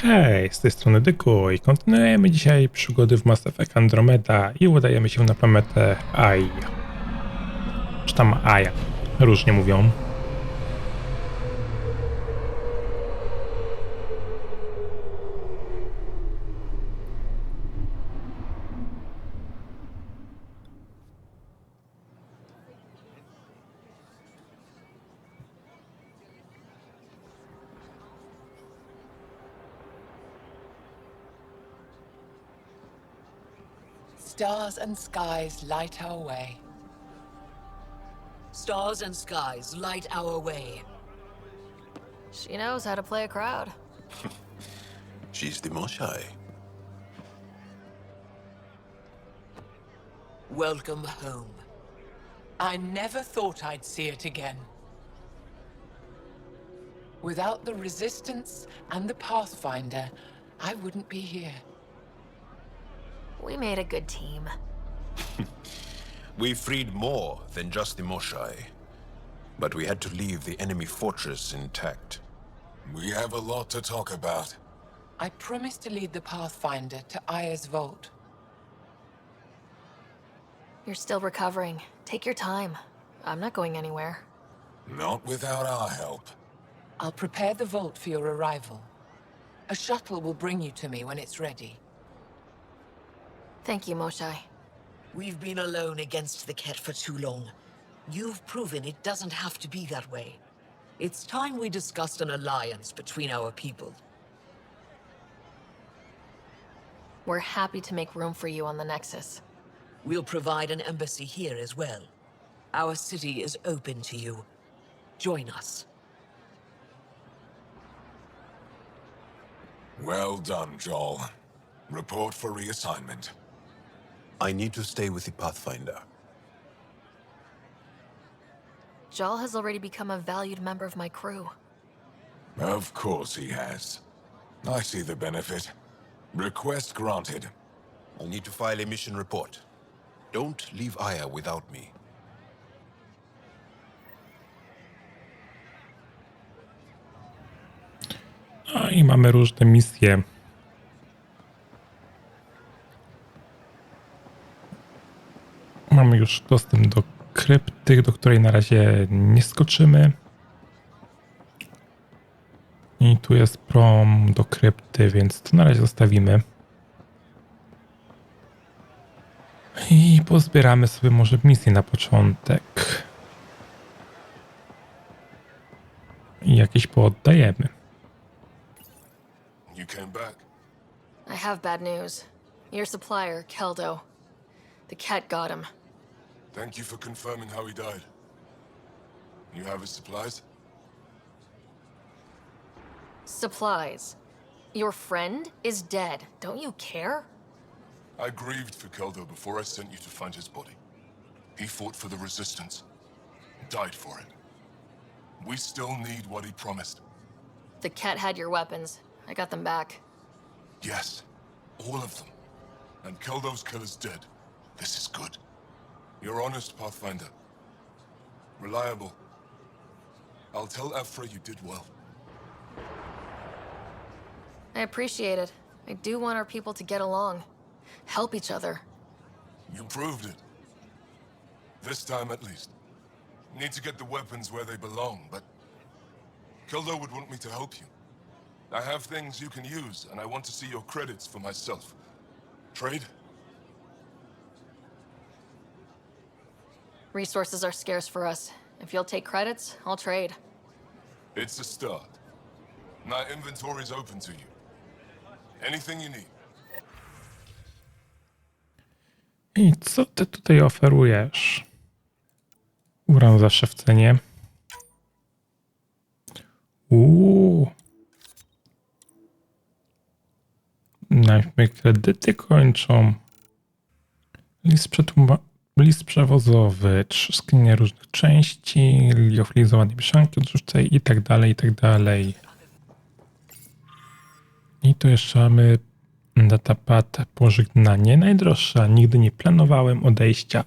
Hej, z tej strony Dyku i kontynuujemy dzisiaj przygody w Mass Effect Andromeda i udajemy się na planetę Ai. Czy tam Aja, różnie mówią. Stars and skies light our way. Stars and skies light our way. She knows how to play a crowd. She's the most shy. Welcome home. I never thought I'd see it again. Without the Resistance and the Pathfinder, I wouldn't be here. We made a good team. We freed more than just the Moshai. But we had to leave the enemy fortress intact. We have a lot to talk about. I promised to lead the Pathfinder to Aya's vault. You're still recovering. Take your time. I'm not going anywhere. Not without our help. I'll prepare the vault for your arrival. A shuttle will bring you to me when it's ready. Thank you, Moshai. We've been alone against the Ket for too long. You've proven it doesn't have to be that way. It's time we discussed an alliance between our people. We're happy to make room for you on the Nexus. We'll provide an embassy here as well. Our city is open to you. Join us. Well done, Joel. Report for reassignment. I need to stay with the Pathfinder. Jal has already become a valued member of my crew. Of course he has. I see the benefit. Request granted. I'll need to file a mission report. Don't leave Aya without me. I mamy różne misje. Mamy już dostęp do krypty, do której na razie nie skoczymy. I tu jest prom do krypty, więc to na razie zostawimy. I pozbieramy sobie może misję na początek. I jakieś pooddajemy. You came back. I have bad news. Your supplier, Keldo. The Ket got him. Thank you for confirming how he died. You have his supplies? Supplies. Your friend is dead. Don't you care? I grieved for Keldo before I sent you to find his body. He fought for the Resistance. Died for it. We still need what he promised. The Ket had your weapons. I got them back. Yes, all of them. And Keldo's killer's dead. This is good. You're honest, Pathfinder. Reliable. I'll tell Ephra you did well. I appreciate it. I do want our people to get along. Help each other. You proved it. This time at least. Need to get the weapons where they belong, but Keldo would want me to help you. I have things you can use, and I want to see your credits for myself. Trade? Resources are scarce for us. If you'll take credits, I'll trade. It's a start. My inventory's open to you. Anything you need. I co ty tutaj oferujesz? Uran zawsze w cenie. Najpierw mnie kredyty kończą. List przewozowy, 3 skinienie różnych części, liofilizowane mieszanki odżywczej i tak dalej, i tak dalej. I tu jeszcze mamy datapad pożegnanie. Najdroższa. Nigdy nie planowałem odejścia.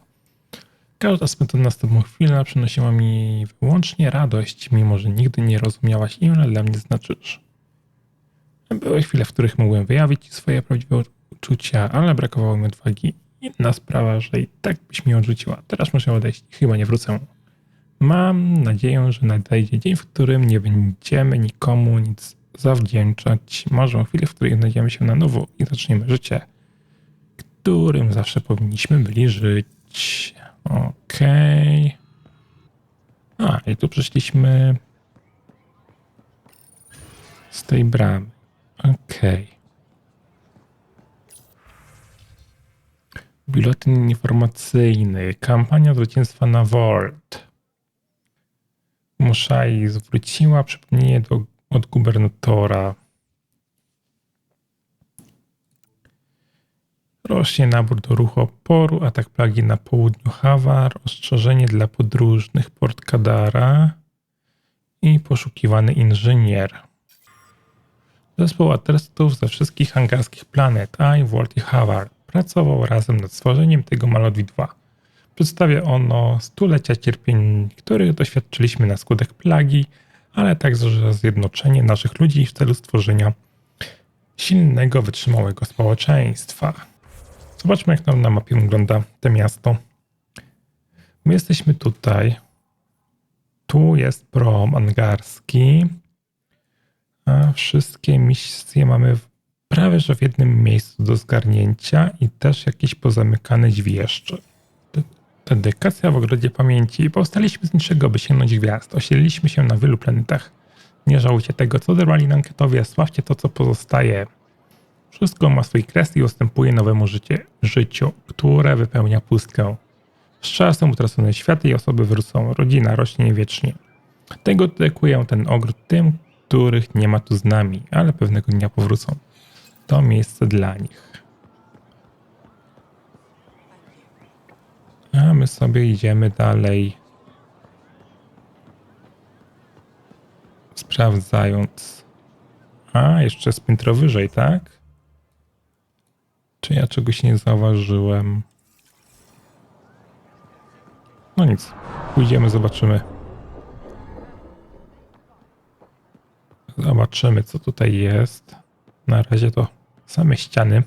Każda spędzona z tobą chwila przynosiła mi wyłącznie radość, mimo że nigdy nie rozumiałaś, ile dla mnie znaczysz. Były chwile, w których mogłem wyjawić swoje prawdziwe uczucia, ale brakowało mi odwagi. Inna sprawa, że i tak byś mnie odrzuciła. Teraz muszę odejść i chyba nie wrócę. Mam nadzieję, że nadejdzie dzień, w którym nie będziemy nikomu nic zawdzięczać. Może chwilę, w której znajdziemy się na nowo i zaczniemy życie, którym zawsze powinniśmy byli żyć. Okej. A, i tu przyszliśmy z tej bramy. Okej. Biuletyn informacyjny. Kampania zwycięstwa na World. Muszai zwróciła przypomnienie od gubernatora. Rośnie nabór do ruchu oporu, atak plagi na południu Hawar, ostrzeżenie dla podróżnych port Kadara i poszukiwany inżynier. Zespół artystów ze wszystkich hangarskich planet World i Hawar pracował razem nad stworzeniem tego malowidła. Przedstawia ono stulecia cierpień, których doświadczyliśmy na skutek plagi, ale także zjednoczenie naszych ludzi w celu stworzenia silnego, wytrzymałego społeczeństwa. Zobaczmy, jak nam na mapie wygląda to miasto. My jesteśmy tutaj. Tu jest prom angarski. A wszystkie misje mamy prawie że w jednym miejscu do zgarnięcia i też jakieś pozamykane drzwi jeszcze. Dedykacja w ogrodzie pamięci. Powstaliśmy z niczego, by sięgnąć gwiazd. Osiedliliśmy się na wielu planetach. Nie żałujcie tego, co odebrali nam ketowie. Sławcie to, co pozostaje. Wszystko ma swój kres i ustępuje nowemu życiu, które wypełnia pustkę. Z czasem utracone światy i osoby wrócą. Rodzina rośnie wiecznie. Tego dedykuję ten ogród tym, których nie ma tu z nami, ale pewnego dnia powrócą. To miejsce dla nich. A my sobie idziemy dalej. Sprawdzając. A, jeszcze jest piętro wyżej, tak? Czy ja czegoś nie zauważyłem? No nic. Pójdziemy, zobaczymy. Zobaczymy, co tutaj jest. Na razie to same ściany.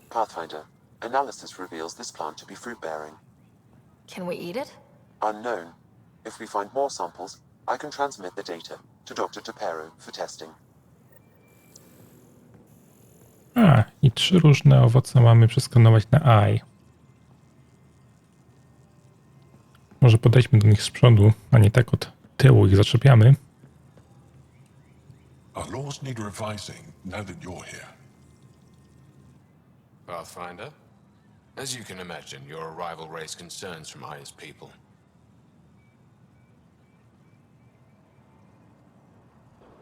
Pathfinder, analysis reveals this plant to be fruit-bearing. Can we eat it? Unknown. If we find more samples, I can transmit the data to Dr. Topero for testing. A, i 3 różne owoce mamy przeskanować na AI. Może podejdźmy do nich z przodu, a nie tak od tyłu ich zaczepiamy. Our laws need revising now that you're here. Pathfinder? As you can imagine, your arrival raised concerns from Aya's people.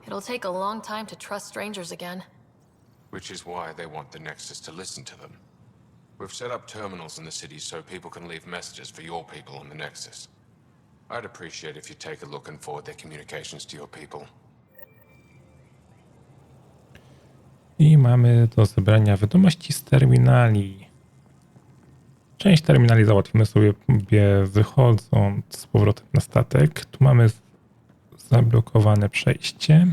It'll take a long time to trust strangers again. Which is why they want the Nexus to listen to them. We've set up terminals in the city so people can leave messages for your people on the Nexus. I'd appreciate if you take a look and forward their communications to your people. I mamy do zebrania wiadomości z terminali. Część terminali załatwimy sobie wychodząc z powrotem na statek. Tu mamy zablokowane przejście.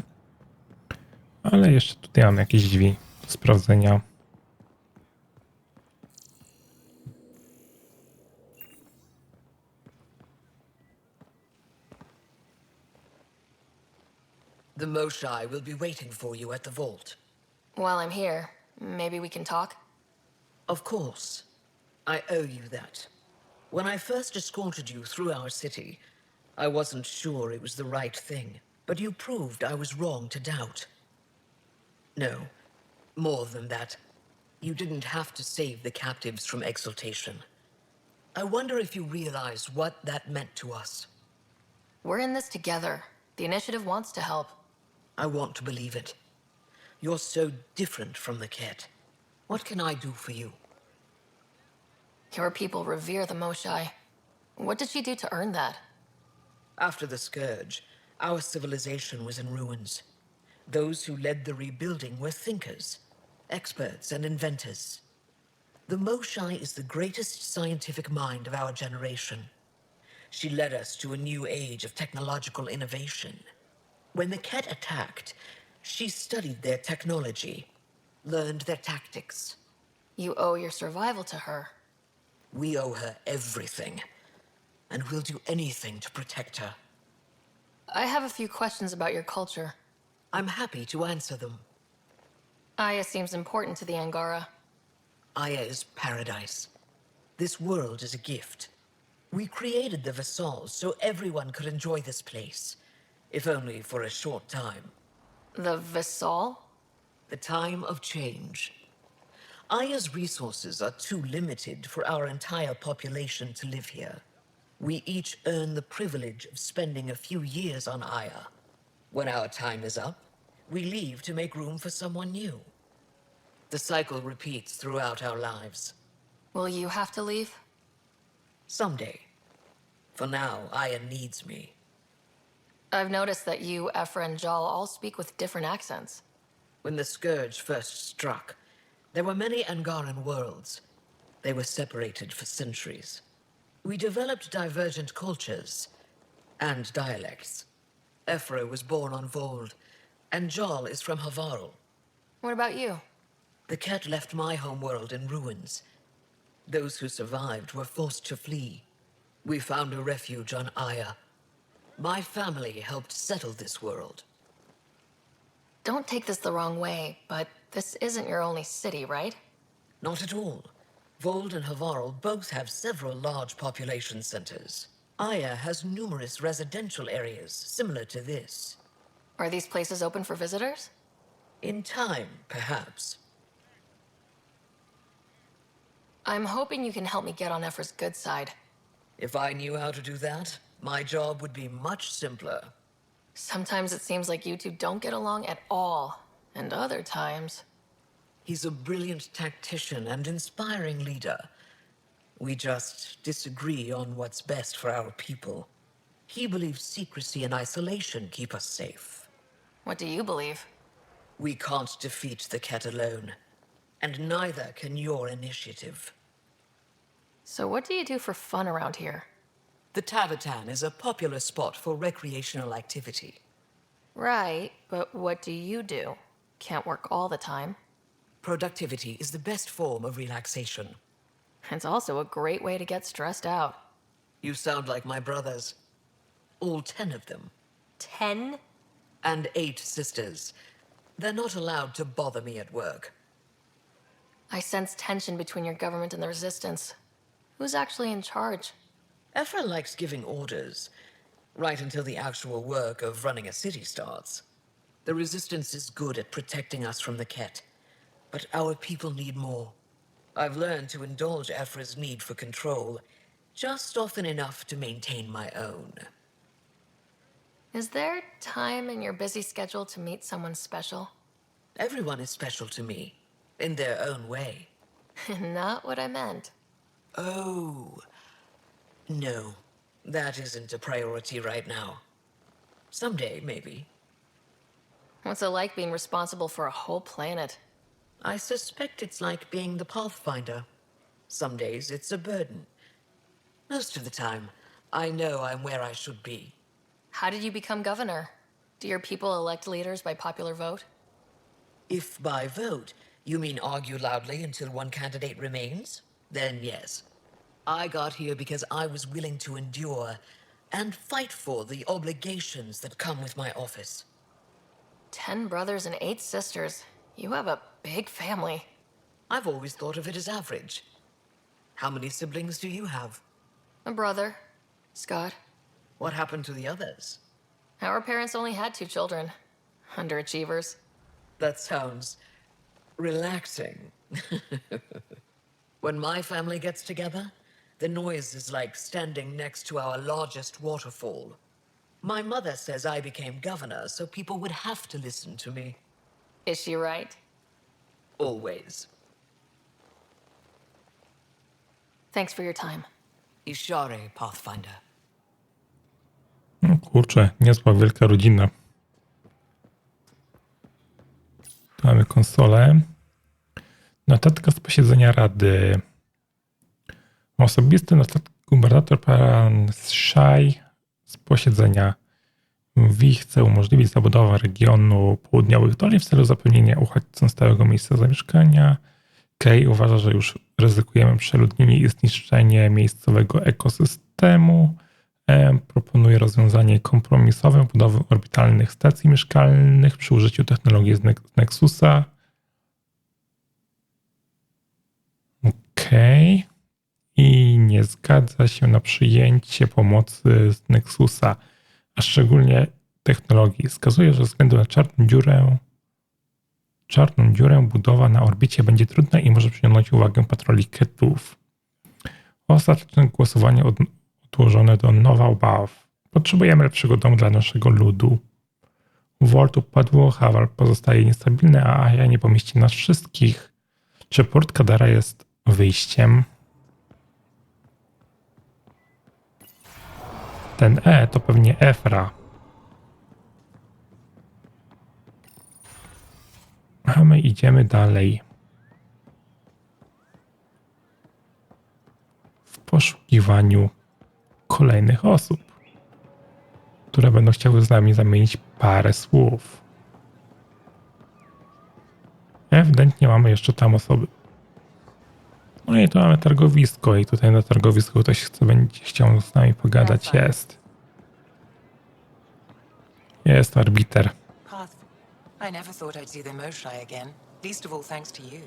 Ale jeszcze tutaj mamy jakieś drzwi do sprawdzenia. The Moshai will be waiting for you at the vault. While I'm here, maybe we can talk? Of course. I owe you that. When I first escorted you through our city, I wasn't sure it was the right thing, but you proved I was wrong to doubt. No, more than that. You didn't have to save the captives from exaltation. I wonder if you realize what that meant to us. We're in this together. The initiative wants to help. I want to believe it. You're so different from the Ket. What can I do for you? Your people revere the Moshai. What did she do to earn that? After the Scourge, our civilization was in ruins. Those who led the rebuilding were thinkers, experts and inventors. The Moshai is the greatest scientific mind of our generation. She led us to a new age of technological innovation. When the Ket attacked, she studied their technology, learned their tactics. You owe your survival to her. We owe her everything, and we'll do anything to protect her. I have a few questions about your culture. I'm happy to answer them. Aya seems important to the Angara. Aya is paradise. This world is a gift. We created the Vassals so everyone could enjoy this place, if only for a short time. The Vassal? The time of change. Aya's resources are too limited for our entire population to live here. We each earn the privilege of spending a few years on Aya. When our time is up, we leave to make room for someone new. The cycle repeats throughout our lives. Will you have to leave? Someday. For now, Aya needs me. I've noticed that you, Ephra, and Jal all speak with different accents. When the Scourge first struck, there were many Angaran worlds. They were separated for centuries. We developed divergent cultures and dialects. Ephra was born on Vold, and Jal is from Havarl. What about you? The Ket left my homeworld in ruins. Those who survived were forced to flee. We found a refuge on Aya. My family helped settle this world. Don't take this the wrong way, but this isn't your only city, right? Not at all. Vold and Havarl both have several large population centers. Aya has numerous residential areas similar to this. Are these places open for visitors? In time, perhaps. I'm hoping you can help me get on Ephra's good side. If I knew how to do that, my job would be much simpler. Sometimes it seems like you two don't get along at all, and other times... He's a brilliant tactician and inspiring leader. We just disagree on what's best for our people. He believes secrecy and isolation keep us safe. What do you believe? We can't defeat the Ket alone, and neither can your initiative. So what do you do for fun around here? The Tavatan is a popular spot for recreational activity. Right, but what do you do? Can't work all the time. Productivity is the best form of relaxation. It's also a great way to get stressed out. You sound like my brothers. All 10 of them. 10? And 8 sisters. They're not allowed to bother me at work. I sense tension between your government and the Resistance. Who's actually in charge? Ephra likes giving orders, right until the actual work of running a city starts. The Resistance is good at protecting us from the Ket, but our people need more. I've learned to indulge Ephra's need for control, just often enough to maintain my own. Is there time in your busy schedule to meet someone special? Everyone is special to me, in their own way. Not what I meant. Oh. No, that isn't a priority right now. Someday, maybe. What's it like being responsible for a whole planet? I suspect it's like being the Pathfinder. Some days it's a burden. Most of the time, I know I'm where I should be. How did you become governor? Do your people elect leaders by popular vote? If by vote you mean argue loudly until one candidate remains, then yes. I got here because I was willing to endure and fight for the obligations that come with my office. 10 brothers and 8 sisters. You have a big family. I've always thought of it as average. How many siblings do you have? A brother, Scott. What happened to the others? Our parents only had 2 children. Underachievers. That sounds relaxing. When my family gets together, the noise is like standing next to our largest waterfall. My mother says I became governor so people would have to listen to me. Is she right? Always. Thanks for your time. Ishare, Pathfinder. No kurczę, niezła wielka rodzina. Tu mamy konsolę. Notatka z posiedzenia Rady. Osobisty notatnik Gubernator pan Shai z posiedzenia chce umożliwić zabudowę regionu południowych dolin w celu zapewnienia uchodźcom stałego miejsca zamieszkania. Kay uważa, że już ryzykujemy przeludnienie i zniszczenie miejscowego ekosystemu. Proponuje rozwiązanie kompromisowe budowy orbitalnych stacji mieszkalnych przy użyciu technologii z Nexusa. Okej. I nie zgadza się na przyjęcie pomocy z Nexusa, a szczególnie technologii. Wskazuje, że ze względu na czarną dziurę budowa na orbicie będzie trudna i może przyciągnąć uwagę patroli ketów. Ostateczne głosowanie odłożone do nowa obaw. Potrzebujemy lepszego domu dla naszego ludu. Volt upadło, Hawar pozostaje niestabilny, a ja nie pomieści nas wszystkich. Czy port Kadara jest wyjściem? Ten to pewnie Efra. A my idziemy dalej. W poszukiwaniu kolejnych osób, które będą chciały z nami zamienić parę słów. Ewidentnie mamy jeszcze tam osoby. No i tu mamy targowisko i tutaj na targowisku ktoś będzie chciał z nami pogadać. Jest arbiter. I never thought I'd see the Moshae again, least of all thanks to you.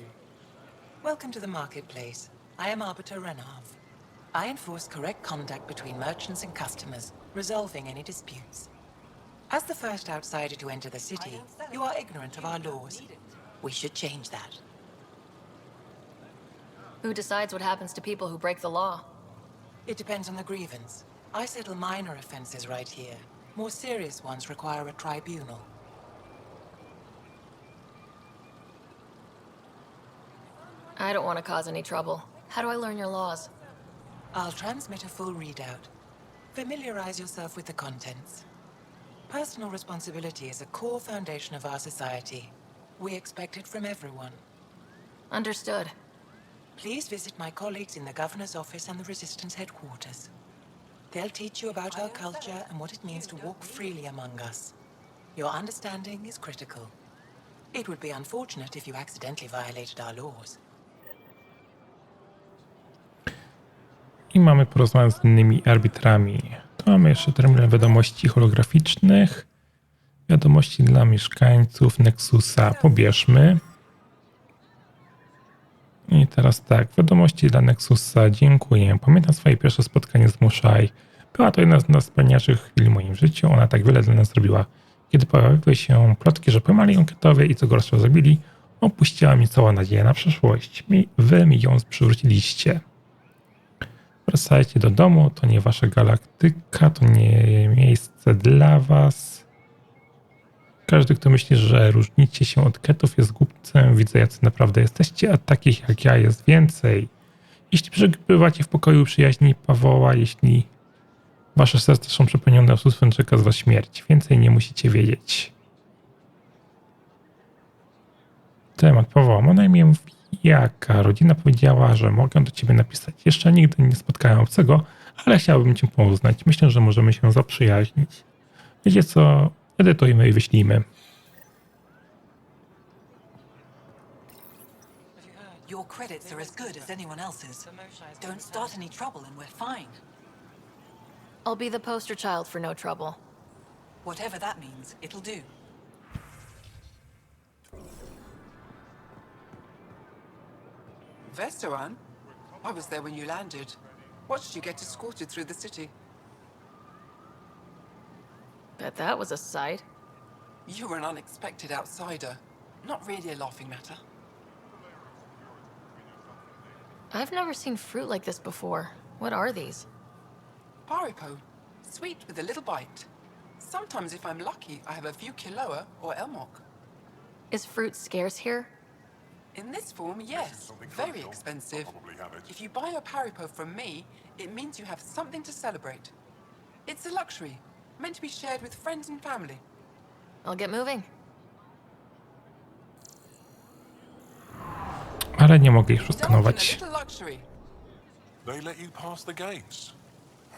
Welcome to the marketplace. I am Arbiter Renav. I enforce correct conduct between merchants and customers, resolving any disputes. As the first outsider to enter the city, you are ignorant of our laws. We should change that. Who decides what happens to people who break the law? It depends on the grievance. I settle minor offenses right here. More serious ones require a tribunal. I don't want to cause any trouble. How do I learn your laws? I'll transmit a full readout. Familiarize yourself with the contents. Personal responsibility is a core foundation of our society. We expect it from everyone. Understood. Please visit my colleagues in the Governor's office and the Resistance headquarters. They'll teach you about our culture and what it means to walk freely among us. Your understanding is critical. It would be unfortunate if you accidentally violated our laws. I mamy porozmawiać z innymi arbitrami. Tu mamy jeszcze terminal wiadomości holograficznych. Wiadomości dla mieszkańców Nexusa. Pobierzmy. I teraz tak. Wiadomości dla Nexusa. Dziękuję. Pamiętam swoje pierwsze spotkanie z Mushai. Była to jedna z najwspanialszych chwil w moim życiu. Ona tak wiele dla nas zrobiła. Kiedy pojawiły się plotki, że pojmali ją ketowie i co gorsza zabili, opuściła mnie cała nadzieja na przyszłość. Wy mi ją przywróciliście. Wracajcie do domu, to nie wasza galaktyka, to nie miejsce dla was. Każdy, kto myśli, że różnicie się od ketów, jest głupcem. Widzę, jacy naprawdę jesteście, a takich jak ja jest więcej. Jeśli przebywacie w pokoju przyjaźni Pawoła, jeśli wasze serca są przepełnione oszustwem, czeka z was śmierć. Więcej nie musicie wiedzieć. Temat Pawła. Ma na imię Jaka. Rodzina powiedziała, że mogę do ciebie napisać. Jeszcze nigdy nie spotkałem obcego, ale chciałbym cię poznać. Myślę, że możemy się zaprzyjaźnić. Wiecie co? Edytujmy i wyślijmy. Your credits are as good as anyone else's. Don't start any trouble and we're fine. I'll be the poster child for no trouble. Whatever that means, it'll do. Vestaran? I was there when you landed. Watched you get escorted through the city. Bet that was a sight. You were an unexpected outsider. Not really a laughing matter. I've never seen fruit like this before. What are these? Paripo. Sweet with a little bite. Sometimes if I'm lucky, I have a few Kiloa or Elmok. Is fruit scarce here? In this form, yes. Very expensive. If you buy a Paripo from me, it means you have something to celebrate. It's a luxury, meant to be shared with friends and family. I'll get moving. Ale nie mogę ich przeskanować. They let you pass the gates.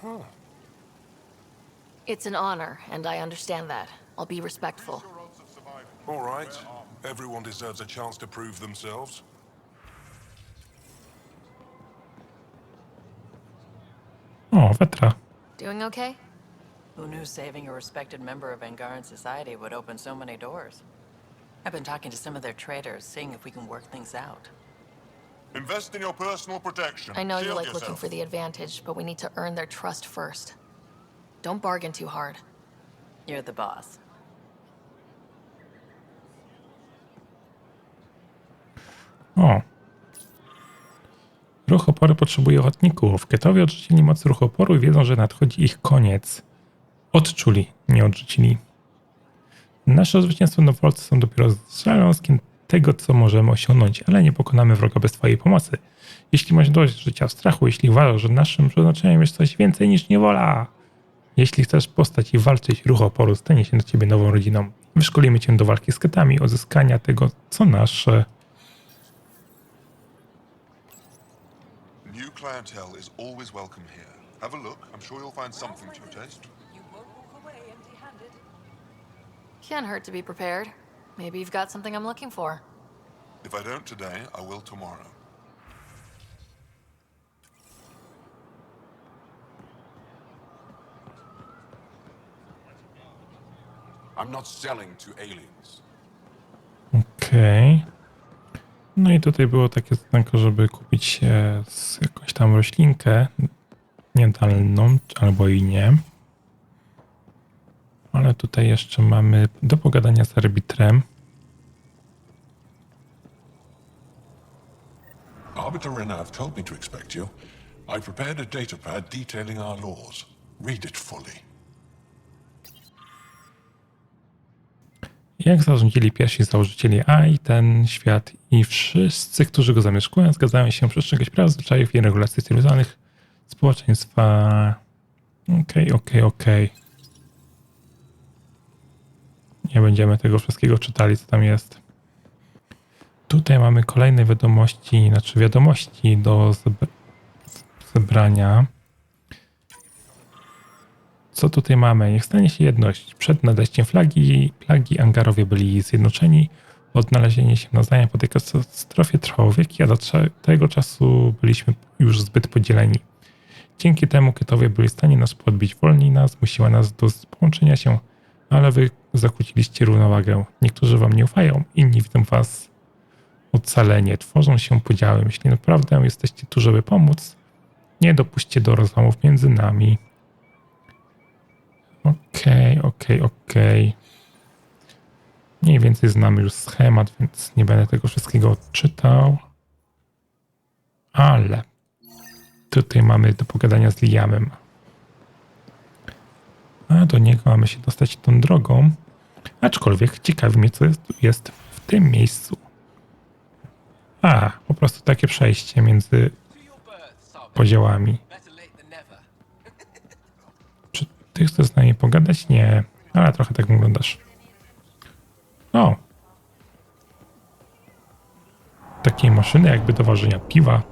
Huh. It's an honor, and I understand that. I'll be respectful. All right. Everyone deserves a chance to prove themselves. O, Wetra. Doing okay? Who knew saving a respected member of Angaran society would open so many doors? I've been talking to some of their traders, seeing if we can work things out. Invest in your personal protection. I know you Shield like looking yourself. for the advantage, but we need to earn their trust first. Don't bargain too hard. You're the boss. O. Ruch oporu potrzebuje ochotników. Ketowie odrzucili moc ruchu oporu i wiedzą, że nadchodzi ich koniec. Odczuli, nie odrzucili. Nasze zwycięstwo nowolcy są dopiero zaląskiem tego, co możemy osiągnąć, ale nie pokonamy wroga bez twojej pomocy. Jeśli masz dość życia w strachu, jeśli uważasz, że naszym przeznaczeniem jest coś więcej niż niewola, jeśli chcesz postać i walczyć, ruch oporu stanie się dla ciebie nową rodziną. Wyszkolimy cię do walki z ketami, odzyskania tego, co nasze. New clientele is always welcome here. Have a look. I'm sure you'll find something to your taste. Can't hurt to be prepared. Maybe you've got something I'm looking for. If I don't today, I will tomorrow. I'm not selling to aliens. Okej. No i tutaj było takie zadanko, żeby kupić się z jakąś tam roślinkę niedalną, albo i nie. Ale tutaj jeszcze mamy do pogadania z arbitrem. Arbiter Renav told me to expect you. I prepared a datapad detailing our laws. Read it fully. Jak zarządzili pierwsi założycieli AI ten świat i wszyscy, którzy go zamieszkują, zgadzają się przestrzegać praw, zwyczajów i regulacji cywilizowanych społeczeństwa. Okej. Nie będziemy tego wszystkiego czytali, co tam jest. Tutaj mamy kolejne wiadomości do zebrania. Co tutaj mamy? Niech stanie się jedność. Przed nadejściem plagi Angarowie byli zjednoczeni. Odnalezienie się nawzajem po tej katastrofie trwało wieki, a do tego czasu byliśmy już zbyt podzieleni. Dzięki temu ketowie byli w stanie nas podbić, wolni nas, zmusiła nas do połączenia się, ale wy zakłóciliście równowagę. Niektórzy wam nie ufają, inni widzą was ocalenie, tworzą się podziały. Jeśli naprawdę jesteście tu, żeby pomóc, nie dopuśćcie do rozłamów między nami. Okej. Mniej więcej znamy już schemat, więc nie będę tego wszystkiego odczytał. Ale tutaj mamy do pogadania z Liamem. A do niego mamy się dostać tą drogą. Aczkolwiek ciekawi mnie, co jest w tym miejscu. Po prostu takie przejście między podziałami. Czy ty chcesz z nami pogadać? Nie, ale trochę tak wyglądasz. O! Takiej maszyny jakby do ważenia piwa.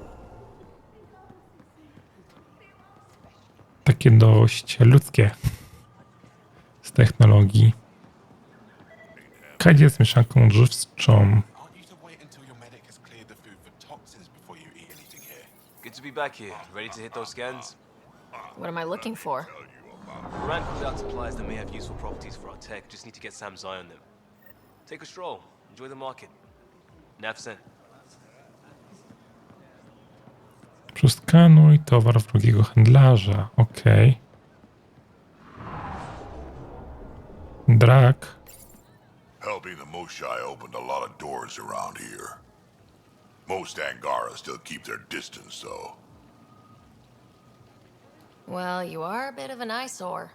Takie dość ludzkie z technologii. Kadzie z mieszanką odżywczą. Good to be back here. Ready to hit those scans? What am I looking for? Rand called out supplies that may have useful properties for our tech. Just need to get Sam's eye on them. Take a stroll. Enjoy the market. Nav sent. Przeskanuj towar wrogiego handlarza. Okej. Drak. Helping the Moshai opened a lot of doors around here. Most Angara still keep their distance, though. Well, you are a bit of an eyesore.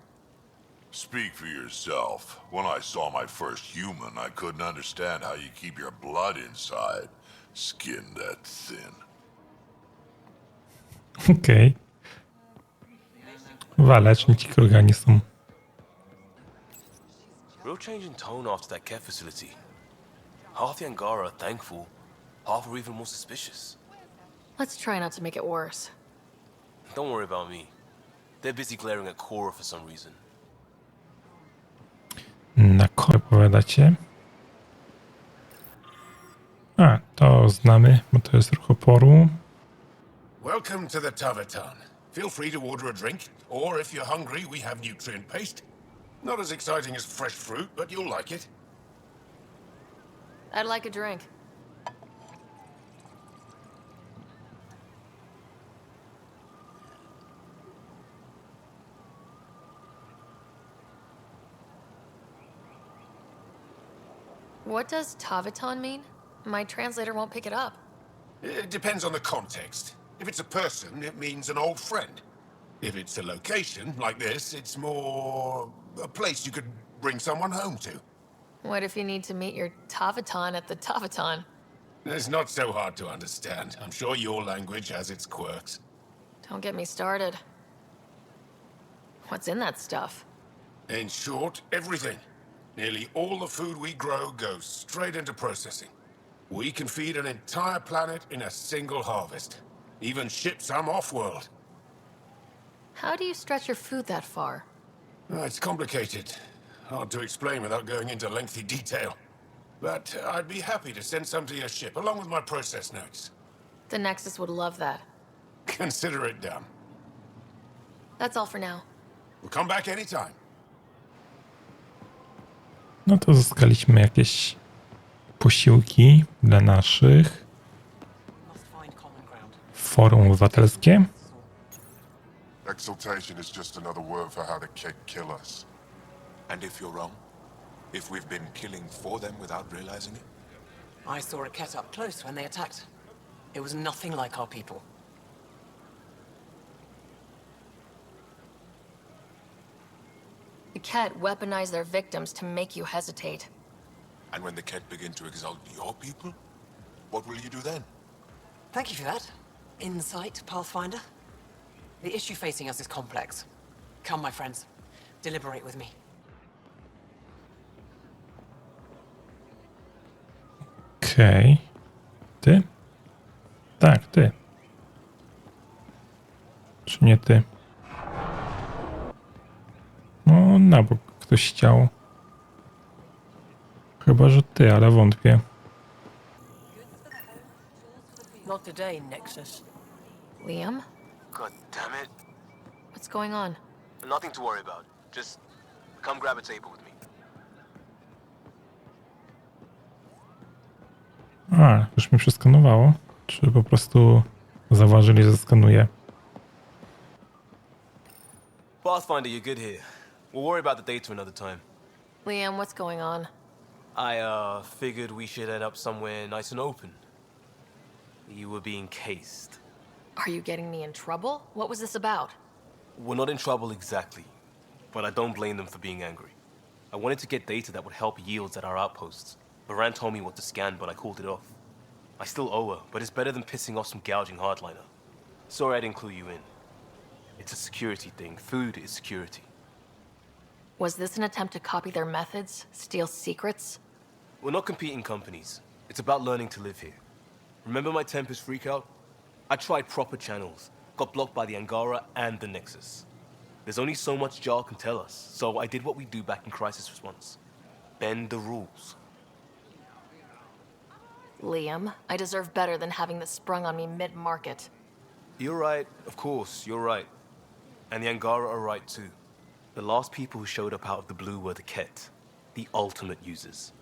Speak for yourself. When I saw my first human, I couldn't understand how you keep your blood inside. Skin that thin. Okej. Waleczni ci krogani są. Real change in tone after that care facility. Half the Angara are thankful, half are even more suspicious. Let's try not to make it worse. Don't worry about me. They're busy glaring at Cora for some reason. Na Korę powiadacie? A, to znamy, bo to jest ruch oporu. Welcome to the Tavertan. Feel free to order a drink, or if you're hungry, we have nutrient paste. Not as exciting as fresh fruit, but you'll like it. I'd like a drink. What does Taviton mean? My translator won't pick it up. It depends on the context. If it's a person, it means an old friend. If it's a location, like this, it's more a place you could bring someone home to. What if you need to meet your Taviton at the Taviton? It's not so hard to understand. I'm sure your language has its quirks. Don't get me started. What's in that stuff? In short, everything. Nearly all the food we grow goes straight into processing. We can feed an entire planet in a single harvest. Even ship some off-world. How do you stretch your food that far? It's complicated. Hard to explain without going into lengthy detail. But I'd be happy to send some to your ship, along with my process notes. The Nexus would love that. Consider it done. That's all for now. We'll come back anytime. No to zyskaliśmy jakieś posiłki dla naszych. Forum obywatelskie. Exaltation is just another word for how the Kett kill us. And if you're wrong? If we've been killing for them without realizing it? I saw a Kett up close when they attacked. It was nothing like our people. The Kett weaponize their victims to make you hesitate. And when the Kett begin to exalt your people? What will you do then? Thank you for that. Insight, Pathfinder. The issue facing us is complex. Come, my friends. Deliberate with me. Okej. Ty? Tak, ty. Czy nie ty? No, na bok ktoś chciał. Chyba, że ty, ale wątpię. Not today, Nexus. Liam? God damn it. What's going on? Nothing to worry about. Just come grab a table with me. A, już mi przeskanowało? Czy po prostu zauważyli, że skanuję? Pathfinder, you're good here. We'll worry about the data another time. Liam, what's going on? I, figured we should head up somewhere nice and open. You were being cased. Are you getting me in trouble? What was this about? We're not in trouble exactly, but I don't blame them for being angry. I wanted to get data that would help yields at our outposts. Baran told me what to scan, but I called it off. I still owe her, but it's better than pissing off some gouging hardliner. Sorry I didn't clue you in. It's a security thing. Food is security. Was this an attempt to copy their methods? Steal secrets? We're not competing companies. It's about learning to live here. Remember my Tempest freakout? I tried proper channels, got blocked by the Angara and the Nexus. There's only so much Jar can tell us, so I did what we do back in crisis response. Bend the rules. Liam, I deserve better than having this sprung on me mid-market. You're right, of course, you're right. And the Angara are right too. The last people who showed up out of the blue were the Kett, the ultimate users.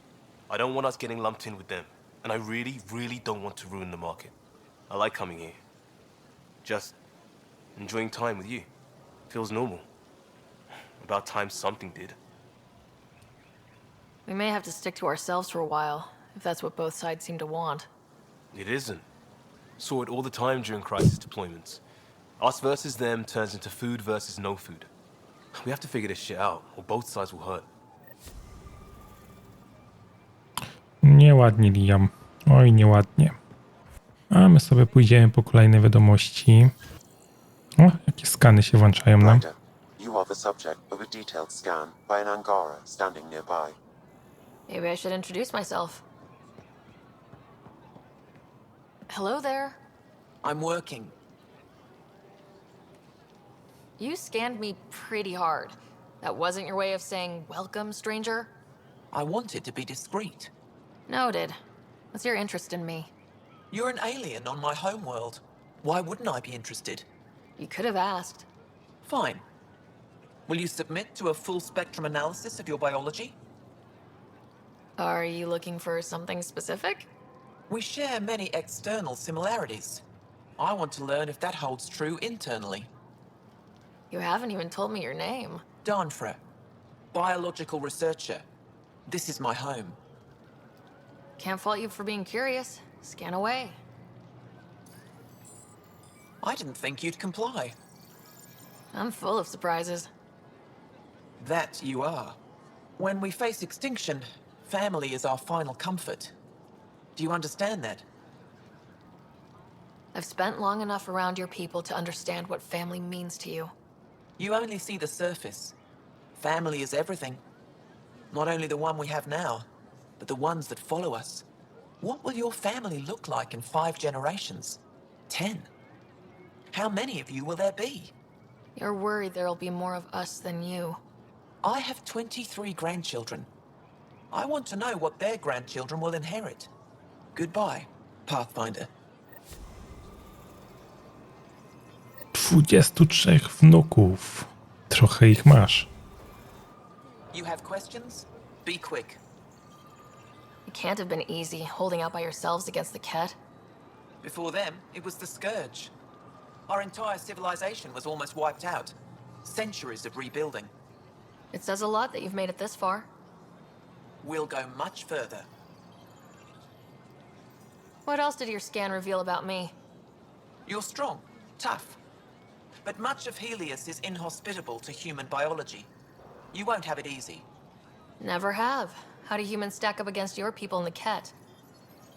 I don't want us getting lumped in with them, and I really, really don't want to ruin the market. I like coming here. Just enjoying time with you. Feels normal. About time something did. We may have to stick to ourselves for a while, if that's what both sides seem to want. It isn't. Saw it all the time during crisis deployments. Us versus them turns into food versus no food. We have to figure this shit out, or both sides will hurt. Nieładnie, Liam. Oj, nieładnie. A my sobie pójdziemy po kolejne wiadomości. O, jakie skany się włączają nam. Ryder, you are the subject of a detailed scan by an Angara standing nearby. Maybe I should introduce myself. Hello there. I'm working. You scanned me pretty hard. That wasn't your way of saying, welcome, stranger? I wanted to be discreet. Noted. What's your interest in me? You're an alien on my homeworld. Why wouldn't I be interested? You could have asked. Fine. Will you submit to a full spectrum analysis of your biology? Are you looking for something specific? We share many external similarities. I want to learn if that holds true internally. You haven't even told me your name. Danfra, biological researcher. This is my home. Can't fault you for being curious. Scan away. I didn't think you'd comply. I'm full of surprises. That you are. When we face extinction, family is our final comfort. Do you understand that? I've spent long enough around your people to understand what family means to you. You only see the surface. Family is everything. Not only the one we have now, but the ones that follow us. What will your family look like in 5 generations? 10? How many of you will there be? You're worried there'll be more of us than you. I have 23 grandchildren. I want to know what their grandchildren will inherit. Goodbye, Pathfinder. 23 wnuków. Trochę ich masz. You have questions? Be quick. It can't have been easy holding out by yourselves against the Ket. Before them, it was the Scourge. Our entire civilization was almost wiped out. Centuries of rebuilding. It says a lot that you've made it this far. We'll go much further. What else did your scan reveal about me? You're strong, tough. But much of Helios is inhospitable to human biology. You won't have it easy. Never have. How do humans stack up against your people in the Ket?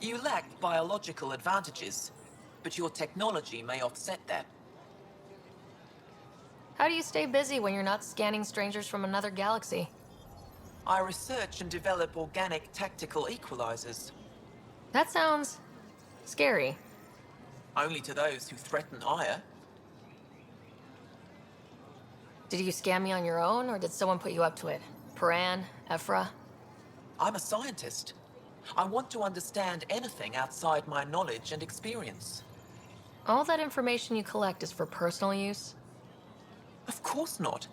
You lack biological advantages, but your technology may offset that. How do you stay busy when you're not scanning strangers from another galaxy? I research and develop organic tactical equalizers. That sounds scary. Only to those who threaten ire. Did you scan me on your own, or did someone put you up to it? Paran, Ephra? I'm a scientist. I want to understand anything outside my knowledge and experience. All that information you collect is for personal use? Of course not.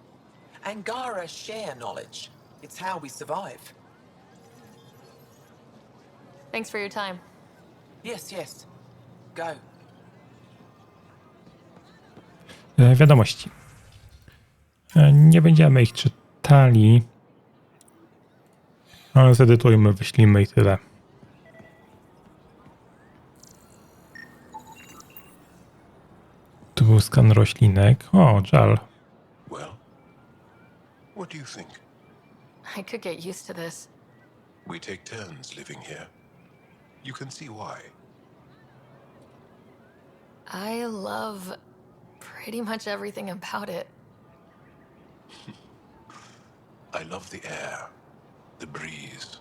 Angara share knowledge. It's how we survive. Thanks for your time. Yes, yes. Go. Wiadomości. Nie będziemy ich czytali, ale zedytujmy, wyślijmy i tyle. Tu był skan roślinek. O, żal. Well, what do you think? I could get used to this. We take turns living here. You can see why. I love pretty much everything about it. I love the air, the breeze.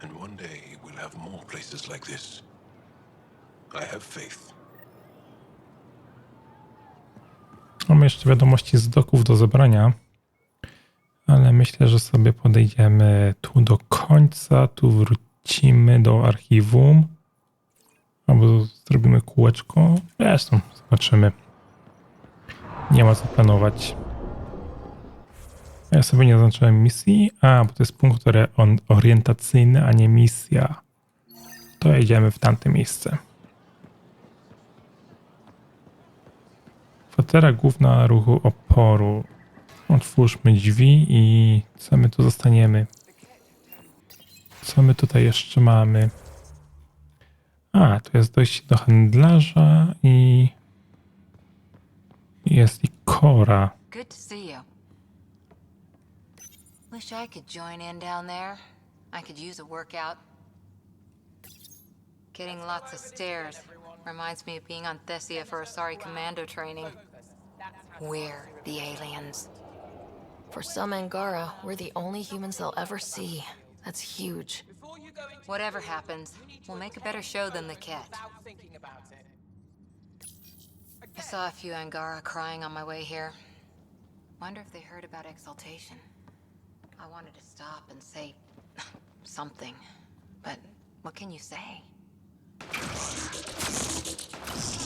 And one day we'll have more places like this. I have faith. Mamy jeszcze wiadomości z doków do zebrania, ale myślę, że sobie podejdziemy tu do końca, tu wrócimy do archiwum, albo zrobimy kółeczko. Zresztą zobaczymy. Nie ma co planować. Ja sobie nie zaznaczyłem misji. Bo to jest punkt orientacyjny, a nie misja. To jedziemy w tamte miejsce. Kwatera główna ruchu oporu. Otwórzmy drzwi i co my tu zostaniemy? Co my tutaj jeszcze mamy? Tu jest dojście do handlarza i jest i Kora. Good to see you. Wish I could join in down there. I could use a workout. Getting lots of stairs reminds me of being on Thessia for Asari commando training. We're the aliens. For some Angara, we're the only humans they'll ever see. That's huge. Whatever happens, we'll make a better show than the Ket. I saw a few Angara crying on my way here. Wonder if they heard about exaltation. I wanted to stop and say something, but what can you say?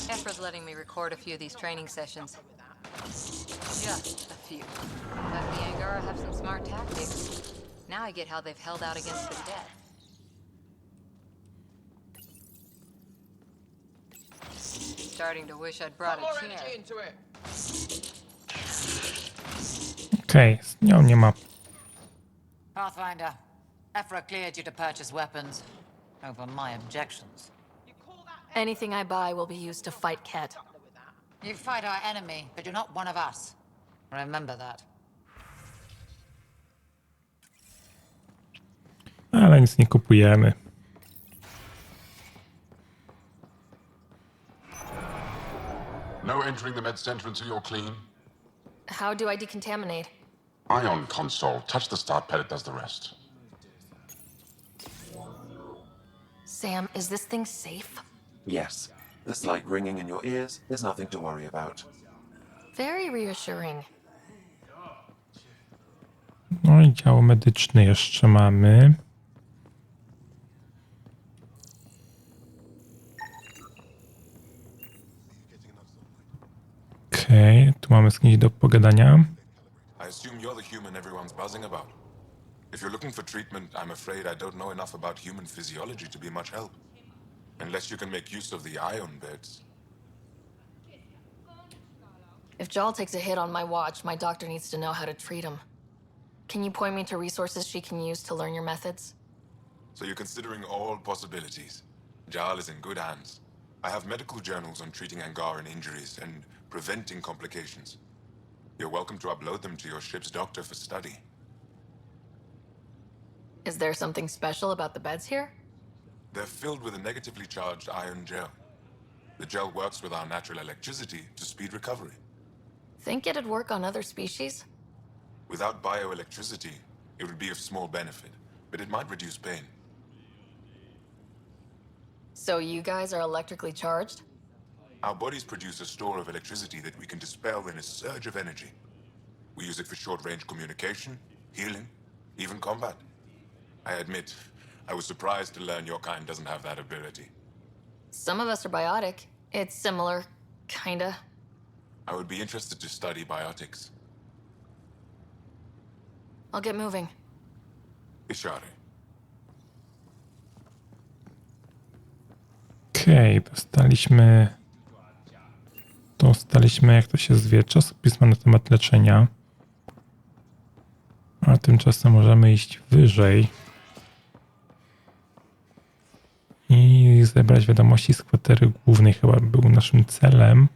Efra's letting me record a few of these training sessions. Just a few. But the Angara have some smart tactics. Now I get how they've held out against the dead. Starting to wish I'd brought a chair. Okej, z nią nie ma. Pathfinder, Efra cleared you to purchase weapons. Over my objections. Anything I buy will be used to fight Ket. You fight our enemy, but you're not one of us. Remember that. Ale nic nie kupujemy. No entering the med center until you're clean. How do I decontaminate? Ion console. Touch the start pad, it does the rest. Sam, is this thing safe? Yes. The slight ringing in your ears is nothing to worry about. Very reassuring. No i dział medyczny jeszcze mamy. Okej, tu mamy z kimś do pogadania. I assume you're the human everyone's buzzing about. If you're looking for treatment, I'm afraid I don't know enough about human physiology to be much help. Unless you can make use of the ion beds. If Jal takes a hit on my watch, my doctor needs to know how to treat him. Can you point me to resources she can use to learn your methods? So you're considering all possibilities. Jal is in good hands. I have medical journals on treating Angaran injuries and preventing complications. You're welcome to upload them to your ship's doctor for study. Is there something special about the beds here? They're filled with a negatively charged ion gel. The gel works with our natural electricity to speed recovery. Think it'd work on other species? Without bioelectricity, it would be of small benefit, but it might reduce pain. So you guys are electrically charged? Our bodies produce a store of electricity that we can dispel in a surge of energy. We use it for short-range communication, healing, even combat. I admit, I was surprised to learn your kind doesn't have that ability. Some of us are biotic. It's similar, kinda. I would be interested to study biotics. I'll get moving. Ishari. Okej, dostaliśmy, jak to się zwie, czasopismo na temat leczenia. A tymczasem możemy iść wyżej i zebrać wiadomości z kwatery głównej, chyba był naszym celem.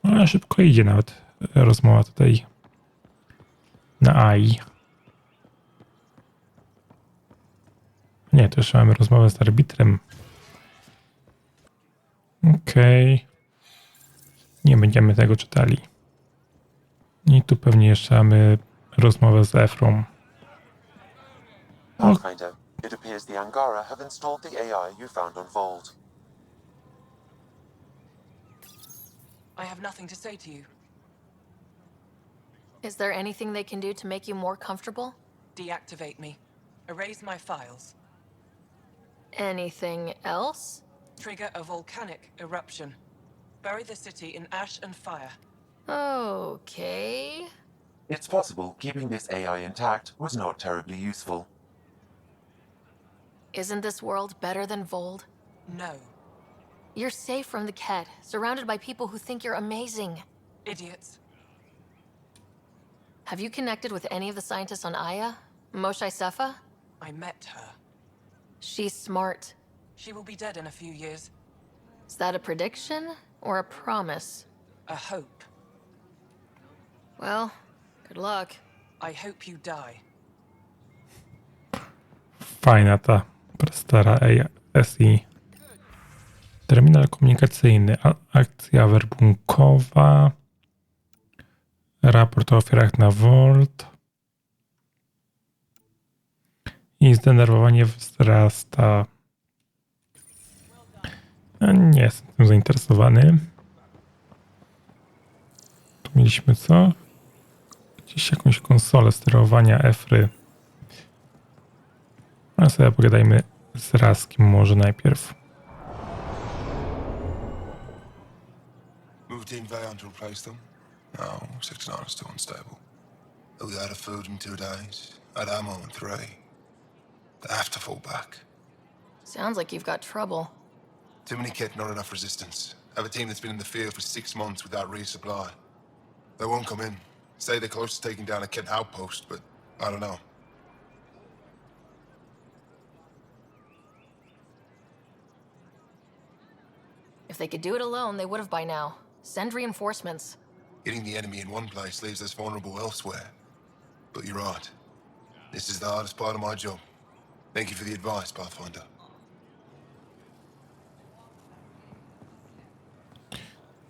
Ale szybko idzie nawet rozmowa tutaj na AI. Nie, to jeszcze mamy rozmowę z arbitrem. Okej. Nie będziemy tego czytali. I tu pewnie jeszcze mamy rozmowę z Efrą. Pathfinder, it appears the Angara have installed the AI you found on Vault. I have nothing to say to you. Is there anything they can do to make you more comfortable? Deactivate me. Erase my files. Anything else? Trigger a volcanic eruption. Bury the city in ash and fire. Okay. It's possible keeping this AI intact was not terribly useful. Isn't this world better than Vold? No. You're safe from the Ket, surrounded by people who think you're amazing. Idiots. Have you connected with any of the scientists on Aya? Moshe Sefa? I met her. She's smart. She will be dead in a few years. Is that a prediction or a promise? A hope. Well, good luck. I hope you die. Fajna ta prestara SI. Terminal komunikacyjny, akcja werbunkowa, raport o ofiarach na Volt i zdenerwowanie wzrasta. Nie jestem tym zainteresowany. Tu mieliśmy co? Gdzieś jakąś konsolę sterowania Efry. Ale sobie pogadajmy z Raskim może najpierw. Moved in Vayon to replace them? No, 69 is too unstable. We out of food in 2 days. Had ammo in 3. They have to fall back. Sounds like you've got trouble. Too many kit, not enough resistance. Have a team that's been in the field for 6 months without resupply. They won't come in. Say they're close to taking down a kit outpost, but I don't know. If they could do it alone, they would have by now. Send reinforcements. Hitting the enemy in one place leaves us vulnerable elsewhere. But you're right. This is the hardest part of my job. Thank you for the advice, Pathfinder.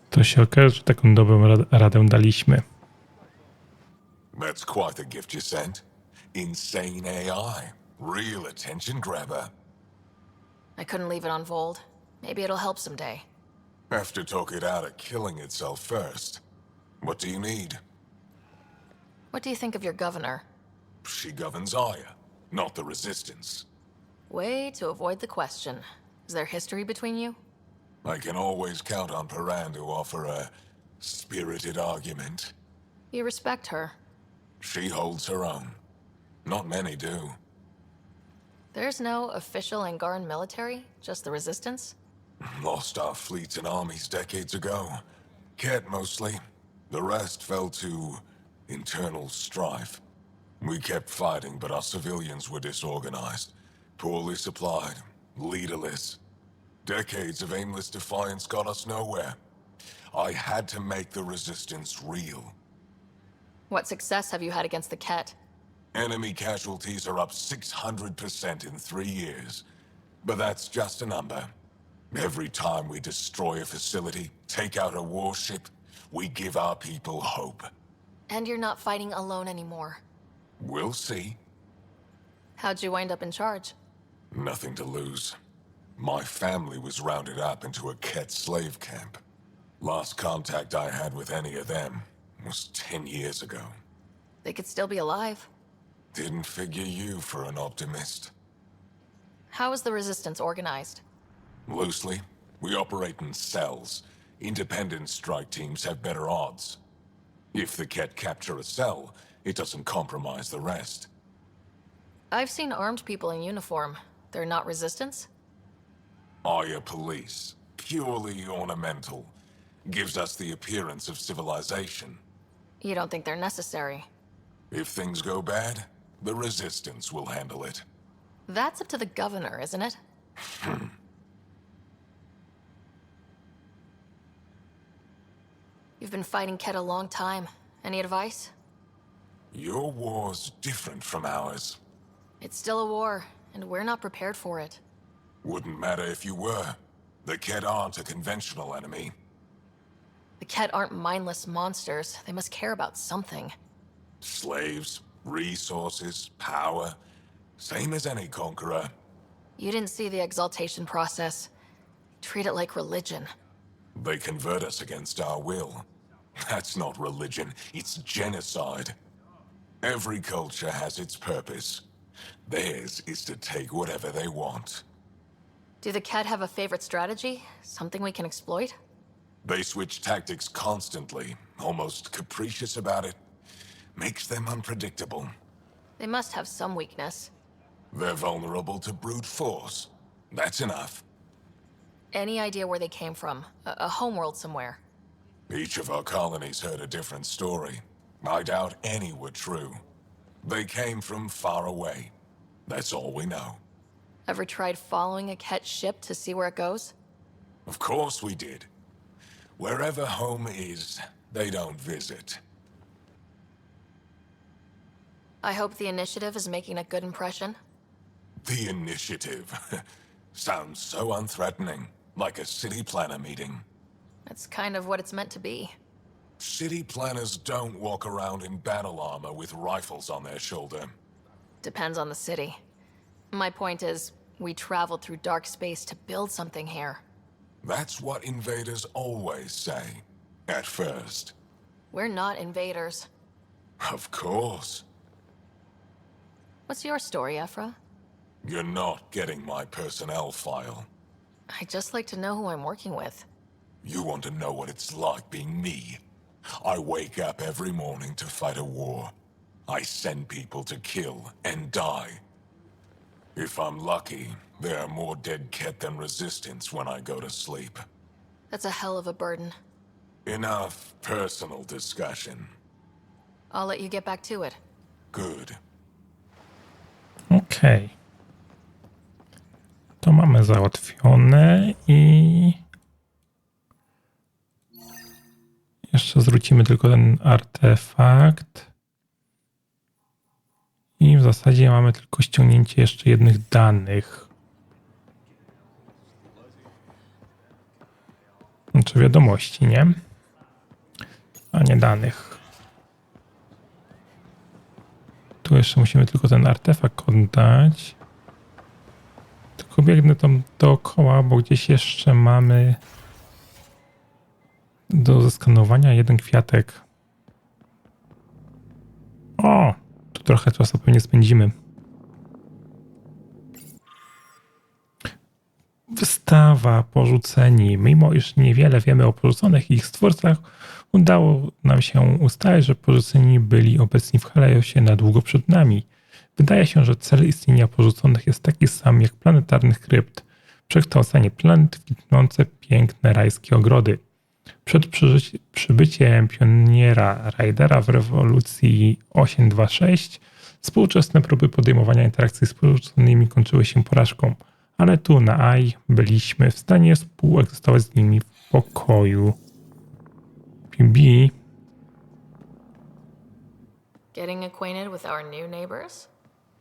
To się okaże, że taką dobrą radę daliśmy. That's quite the gift you sent. Insane AI. Real attention grabber. I couldn't leave it on Vold. Maybe it'll help someday. Have to talk it out of killing itself first. What do you need? What do you think of your governor? She governs Aya, not the Resistance. Way to avoid the question. Is there history between you? I can always count on Paran to offer a spirited argument. You respect her. She holds her own. Not many do. There's no official Angaran military, just the Resistance? Lost our fleets and armies decades ago. Ket mostly. The rest fell to internal strife. We kept fighting, but our civilians were disorganized, poorly supplied, leaderless. Decades of aimless defiance got us nowhere. I had to make the Resistance real. What success have you had against the Ket? Enemy casualties are up 600% in 3 years. But that's just a number. Every time we destroy a facility, take out a warship, we give our people hope. And you're not fighting alone anymore. We'll see. How'd you wind up in charge? Nothing to lose. My family was rounded up into a Ket slave camp. Last contact I had with any of them was 10 years ago. They could still be alive. Didn't figure you for an optimist. How is the Resistance organized? Loosely, we operate in cells. Independent strike teams have better odds. If the Ket capture a cell, it doesn't compromise the rest. I've seen armed people in uniform. They're not Resistance? Aya police, purely ornamental, gives us the appearance of civilization. You don't think they're necessary? If things go bad, the Resistance will handle it. That's up to the governor, isn't it? You've been fighting Ket a long time. Any advice? Your war's different from ours. It's still a war, and we're not prepared for it. Wouldn't matter if you were. The Ket aren't a conventional enemy. The Ket aren't mindless monsters. They must care about something. Slaves, resources, power. Same as any conqueror. You didn't see the exaltation process. Treat it like religion. They convert us against our will. That's not religion, it's genocide. Every culture has its purpose. Theirs is to take whatever they want. Do the Ket have a favorite strategy? Something we can exploit? They switch tactics constantly, almost capricious about it. Makes them unpredictable. They must have some weakness. They're vulnerable to brute force. That's enough. Any idea where they came from? A homeworld somewhere? Each of our colonies heard a different story. I doubt any were true. They came from far away. That's all we know. Ever tried following a Ket ship to see where it goes? Of course we did. Wherever home is, they don't visit. I hope the Initiative is making a good impression. The Initiative. Sounds so unthreatening, like a city planner meeting. That's kind of what it's meant to be. City planners don't walk around in battle armor with rifles on their shoulder. Depends on the city. My point is, we traveled through dark space to build something here. That's what invaders always say. At first. We're not invaders. Of course. What's your story, Ephra? You're not getting my personnel file. I'd just like to know who I'm working with. You want to know what it's like being me? I wake up every morning to fight a war. I send people to kill and die. If I'm lucky, there are more dead Ket than resistance when I go to sleep. That's a hell of a burden. Enough personal discussion. I'll let you get back to it. Good. Okej. To mamy załatwione i jeszcze zwrócimy tylko ten artefakt. I w zasadzie mamy tylko ściągnięcie jeszcze jednych danych. Znaczy wiadomości, nie? A nie danych. Tu jeszcze musimy tylko ten artefakt oddać. Tylko biegnę tam dookoła, bo gdzieś jeszcze mamy do zeskanowania jeden kwiatek. O! Tu trochę czasu pewnie spędzimy. Wystawa Porzuceni. Mimo iż niewiele wiemy o porzuconych i ich stwórcach, udało nam się ustalić, że porzuceni byli obecni w Heleosie na długo przed nami. Wydaje się, że cel istnienia porzuconych jest taki sam jak planetarnych krypt. Przekształcanie planet w kwitnące piękne rajskie ogrody. Przed przybyciem Pioniera Raidera w rewolucji 826 współczesne próby podejmowania interakcji z porzuconymi kończyły się porażką. Ale tu na AI byliśmy w stanie współegzystować z nimi w pokoju. PB. Getting acquainted with our new neighbors?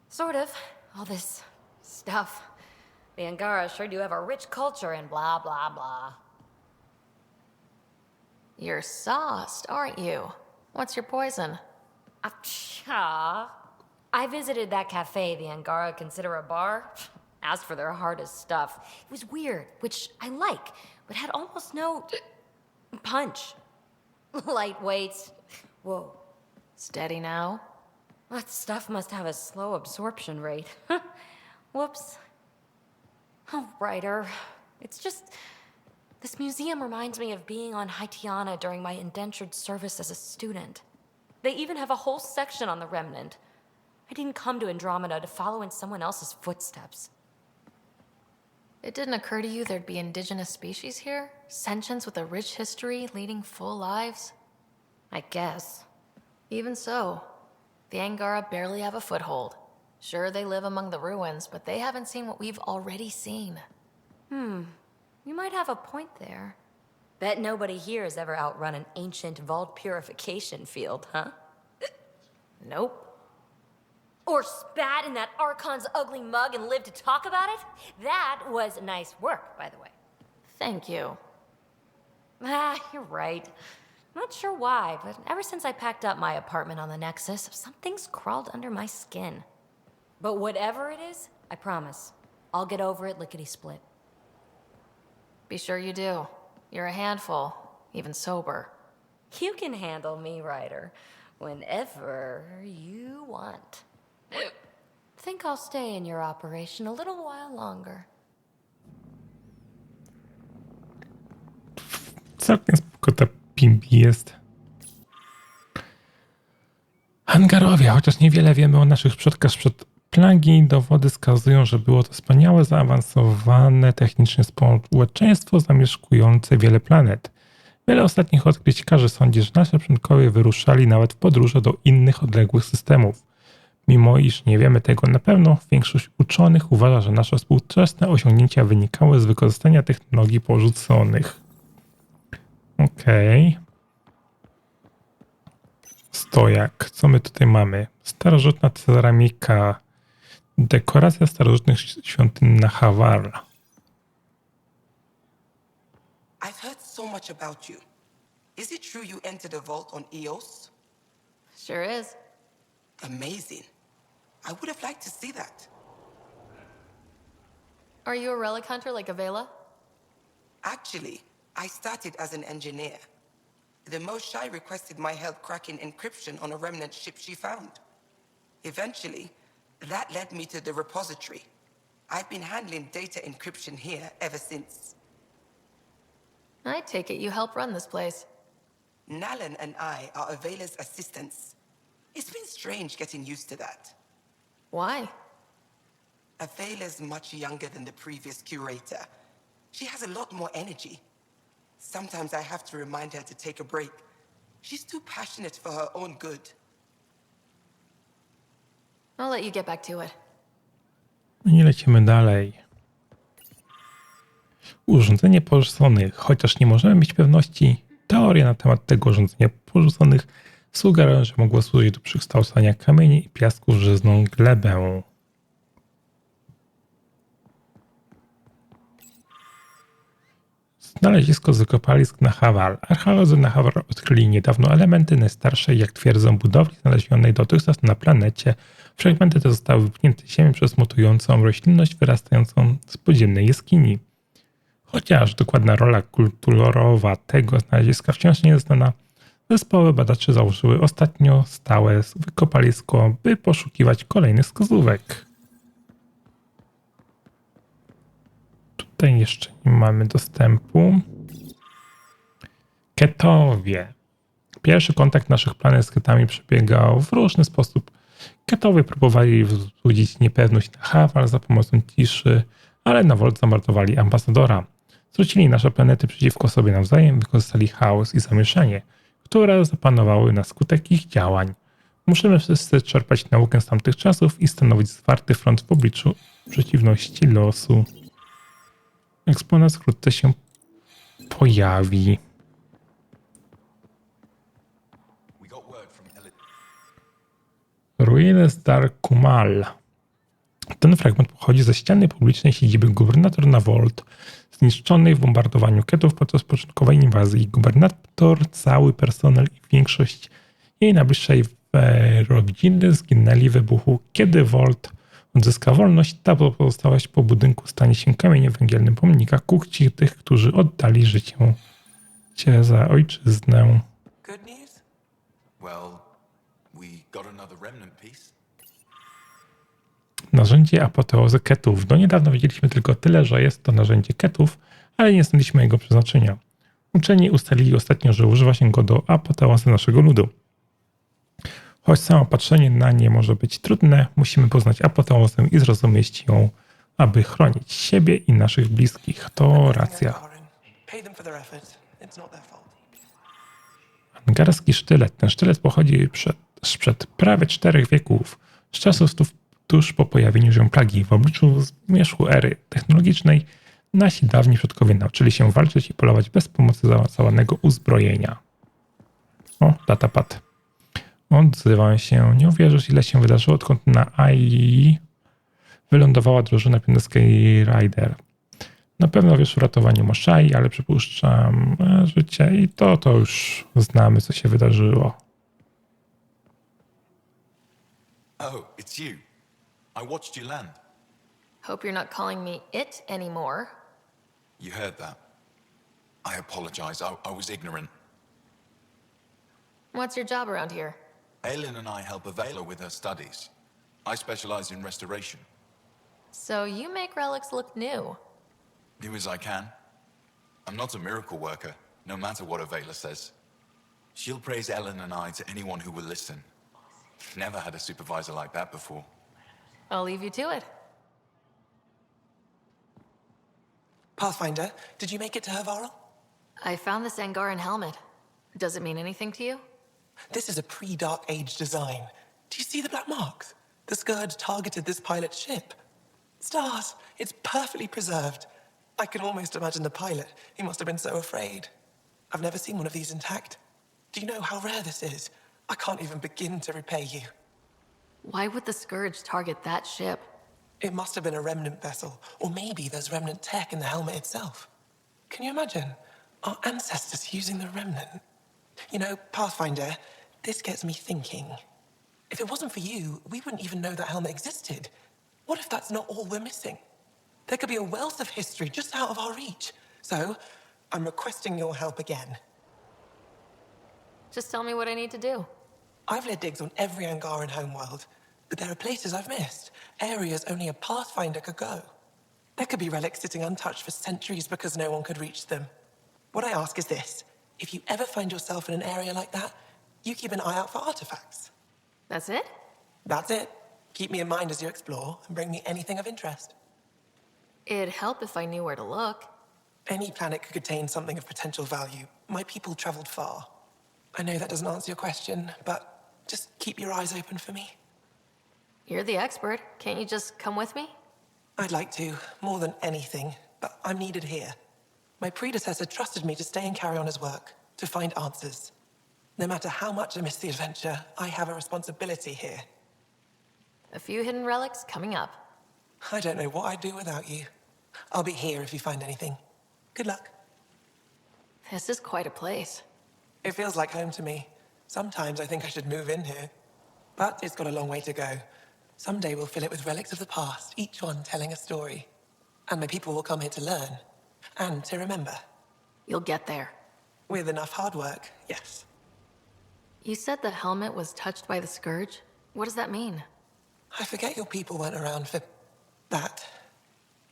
Sort of. All this stuff. The Angara sure do have a rich culture and blah, blah, blah. You're sauced, aren't you? What's your poison? I visited that cafe the Angara consider a bar. Asked for their hardest stuff. It was weird, which I like, but had almost no punch. Lightweight. Whoa. Steady now? That stuff must have a slow absorption rate. Whoops. Oh, writer. It's just... This museum reminds me of being on Haitiana during my indentured service as a student. They even have a whole section on the Remnant. I didn't come to Andromeda to follow in someone else's footsteps. It didn't occur to you there'd be indigenous species here? Sentients with a rich history, leading full lives? I guess. Even so, the Angara barely have a foothold. Sure, they live among the ruins, but they haven't seen what we've already seen. You might have a point there. Bet nobody here has ever outrun an ancient vault purification field, huh? Nope. Or spat in that Archon's ugly mug and lived to talk about it? That was nice work, by the way. Thank you. You're right. Not sure why, but ever since I packed up my apartment on the Nexus, something's crawled under my skin. But whatever it is, I promise, I'll get over it lickety-split. Be sure you do. You're a handful, even sober. You can handle me, Ryder, whenever you want. Think I'll stay in your operation a little while longer. Całkiem spoko ta PB jest. Angarowie, chociaż niewiele wiemy o naszych przodkach sprzed plagi, dowody wskazują, że było to wspaniałe, zaawansowane technicznie społeczeństwo zamieszkujące wiele planet. Wiele ostatnich odkryć każe sądzić, że nasi przodkowie wyruszali nawet w podróże do innych odległych systemów. Mimo iż nie wiemy tego na pewno, większość uczonych uważa, że nasze współczesne osiągnięcia wynikały z wykorzystania technologii porzuconych. Okej. Stojak. Co my tutaj mamy? Starożytna ceramika. Dekoracja starożytnych świątyń na Hawar. I've heard so much about you. Is it true you entered a vault on Eos? Sure is. Amazing. I would have liked to see that. Are you a relic hunter like Avela? Actually, Actually, I started as an engineer. The Moshae requested my help cracking encryption on a remnant ship she found. Eventually, that led me to the repository. I've been handling data encryption here ever since. I take it you help run this place. Nalan and I are Avela's assistants. It's been strange getting used to that. Why? Avela's much younger than the previous curator. She has a lot more energy. Sometimes I have to remind her to take a break. She's too passionate for her own good. I'll let you get back to it. I lecimy dalej. Urządzenie porzuconych. Chociaż nie możemy mieć pewności, teorie na temat tego urządzenia porzuconych sugerują, że mogło służyć do przekształcania kamieni i piasku w żyzną glebę. Znalezisko z wykopalisk na Hawal. Archeolodzy na Hawal odkryli niedawno elementy najstarszej, jak twierdzą, budowli znalezionej dotychczas na planecie. Fragmenty te zostały wypchnięte z ziemi przez mutującą roślinność wyrastającą z podziemnej jaskini. Chociaż dokładna rola kulturowa tego znaleziska wciąż nie jest znana, zespoły badaczy założyły ostatnio stałe wykopalisko, by poszukiwać kolejnych wskazówek. Tutaj jeszcze nie mamy dostępu. Ketowie. Pierwszy kontakt naszych planet z ketami przebiegał w różny sposób. Ketowie próbowali wzbudzić niepewność na Hawal za pomocą ciszy, ale na Volt zamordowali ambasadora. Zwrócili nasze planety przeciwko sobie nawzajem, wykorzystali chaos i zamieszanie, które zapanowały na skutek ich działań. Musimy wszyscy czerpać naukę z tamtych czasów i stanowić zwarty front w obliczu przeciwności losu. Eksponat wkrótce się pojawi. Ruiny z Darkumal. Ten fragment pochodzi ze ściany publicznej siedziby gubernator na Volt, zniszczonej w bombardowaniu ketów podczas początkowej inwazji. Gubernator, cały personel i większość jej najbliższej rodziny zginęli w wybuchu. Kiedy Volt odzyska wolność, ta pozostałość po budynku stanie się kamieniem węgielnym pomnika ku czci tych, którzy oddali życie za ojczyznę. Good news? Well, we got another remnant piece. Narzędzie apoteozy ketów. Do niedawna wiedzieliśmy tylko tyle, że jest to narzędzie ketów, ale nie znaliśmy jego przeznaczenia. Uczeni ustalili ostatnio, że używa się go do apoteozy naszego ludu. Choć samo patrzenie na nie może być trudne, musimy poznać apoteozę i zrozumieć ją, aby chronić siebie i naszych bliskich. To racja. Angarski sztylet. Ten sztylet pochodzi sprzed prawie 4 wieków, z czasów tuż po pojawieniu się plagi. W obliczu zmierzchu ery technologicznej nasi dawni przodkowie nauczyli się walczyć i polować bez pomocy zaawansowanego uzbrojenia. O, datapad. Odzywam się. Nie uwierzysz, ile się wydarzyło, odkąd na AI wylądowała drużyna Pionierskiej Rider. Na pewno wiesz o ratowaniu Moshai, ale przypuszczam życie i to już znamy, co się wydarzyło. Oh, it's you. I watched you land. Hope you're not calling me it anymore. You heard that. I apologize. I was ignorant. What's your job around here? Aelin and I help Avela with her studies. I specialize in restoration. So you make relics look new. Do as I can. I'm not a miracle worker, no matter what Avela says. She'll praise Ellen and I to anyone who will listen. Never had a supervisor like that before. I'll leave you to it. Pathfinder, did you make it to Havarl? I found this Angaran helmet. Does it mean anything to you? This is a pre-Dark Age design. Do you see the black marks? The Scourge targeted this pilot's ship. Stars, it's perfectly preserved. I can almost imagine the pilot. He must have been so afraid. I've never seen one of these intact. Do you know how rare this is? I can't even begin to repay you. Why would the Scourge target that ship? It must have been a remnant vessel, or maybe there's remnant tech in the helmet itself. Can you imagine? Our ancestors using the remnant. You know, Pathfinder, this gets me thinking. If it wasn't for you, we wouldn't even know that helmet existed. What if that's not all we're missing? There could be a wealth of history just out of our reach. So, I'm requesting your help again. Just tell me what I need to do. I've led digs on every Angaran homeworld, but there are places I've missed, areas only a Pathfinder could go. There could be relics sitting untouched for centuries because no one could reach them. What I ask is this: if you ever find yourself in an area like that, you keep an eye out for artifacts. That's it? That's it. Keep me in mind as you explore, and bring me anything of interest. It'd help if I knew where to look. Any planet could contain something of potential value. My people traveled far. I know that doesn't answer your question, but just keep your eyes open for me. You're the expert. Can't you just come with me? I'd like to, more than anything, but I'm needed here. My predecessor trusted me to stay and carry on his work, to find answers. No matter how much I miss the adventure, I have a responsibility here. A few hidden relics coming up. I don't know what I'd do without you. I'll be here if you find anything. Good luck. This is quite a place. It feels like home to me. Sometimes I think I should move in here. But it's got a long way to go. Someday we'll fill it with relics of the past, each one telling a story. And my people will come here to learn. And to remember. You'll get there. With enough hard work, yes. You said the helmet was touched by the Scourge? What does that mean? I forget your people weren't around for that.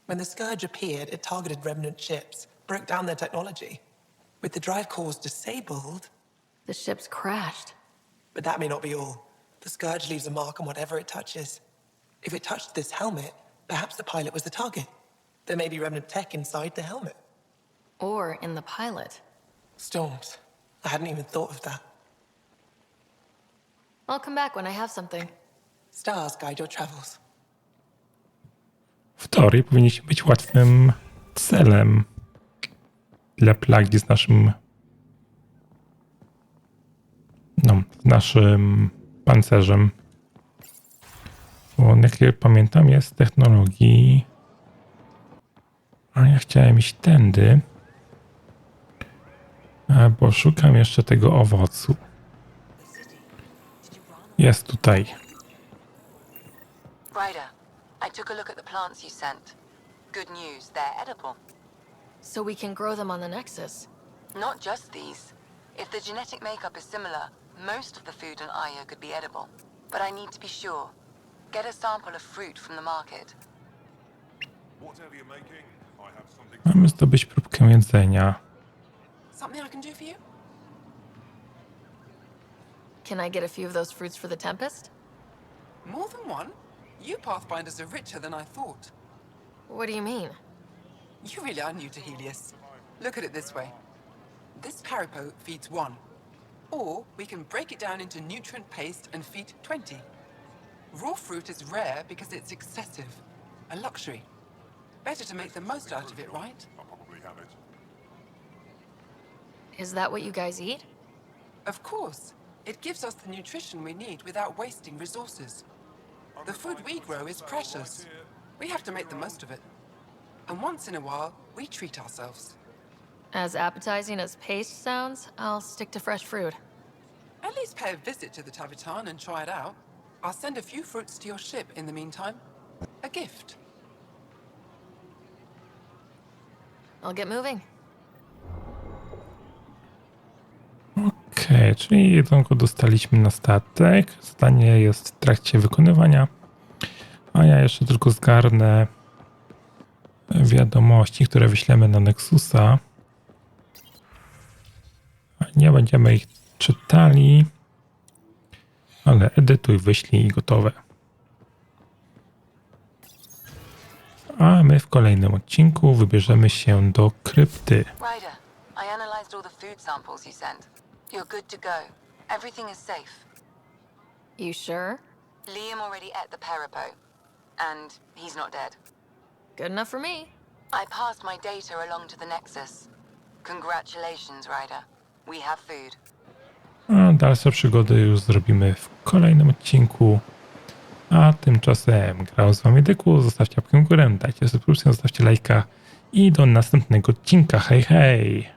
When the Scourge appeared, it targeted remnant ships, broke down their technology. With the drive cores disabled... The ships crashed. But that may not be all. The Scourge leaves a mark on whatever it touches. If it touched this helmet, perhaps the pilot was the target. There may be remnant tech inside the helmet. Or in the pilot. Storms. I hadn't even thought of that. I'll come back when I have something. Stars guide your travels. W teorii powinniśmy być łatwym celem dla plagi z naszym pancerzem. Bo on, jak pamiętam, jest z technologii... A ja chciałem iść tędy, bo szukam jeszcze tego owocu. Jest tutaj. Ryder, I took a look at the plants you sent. Good news, they're edible. So we can grow them on the Nexus? Not just these. If the genetic makeup is similar, most of the food in Aya could be edible. But I need to be sure. Get a sample of fruit from the market. Whatever you're making, I have something. Mamy zdobyć próbkę jedzenia. Something I can do for you? Can I get a few of those fruits for the Tempest? More than one? You Pathfinders are richer than I thought. What do you mean? You really are new to Helios. Look at it this way. This Parapo feeds 1. Or we can break it down into nutrient paste and feed 20. Raw fruit is rare because it's excessive. A luxury. Better to make the most out of it, right? I'll probably have it. Is that what you guys eat? Of course. It gives us the nutrition we need without wasting resources. The food we grow is precious. We have to make the most of it. And once in a while, we treat ourselves. As appetizing as paste sounds, I'll stick to fresh fruit. At least pay a visit to the Tavitan and try it out. I'll send a few fruits to your ship in the meantime. A gift. I'll get moving. Okej, czyli jedzonko dostaliśmy na statek. Zadanie jest w trakcie wykonywania. A ja jeszcze tylko zgarnę wiadomości, które wyślemy na Nexusa. Nie będziemy ich czytali, ale edytuj, wyślij i gotowe. A my w kolejnym odcinku wybierzemy się do krypty. Ryder, I analyzed all the food samples you sent. You're good to go. Everything is safe. You sure? Liam already ate the Parapo. And he's not dead. Good enough for me. I passed my data along to the Nexus. Congratulations, Ryder. We have food. A dalsze przygody już zrobimy w kolejnym odcinku. A tymczasem grał z wami Dyku. Zostawcie łapkę w górę, dajcie subskrypcję, zostawcie lajka i do następnego odcinka. Hej, hej!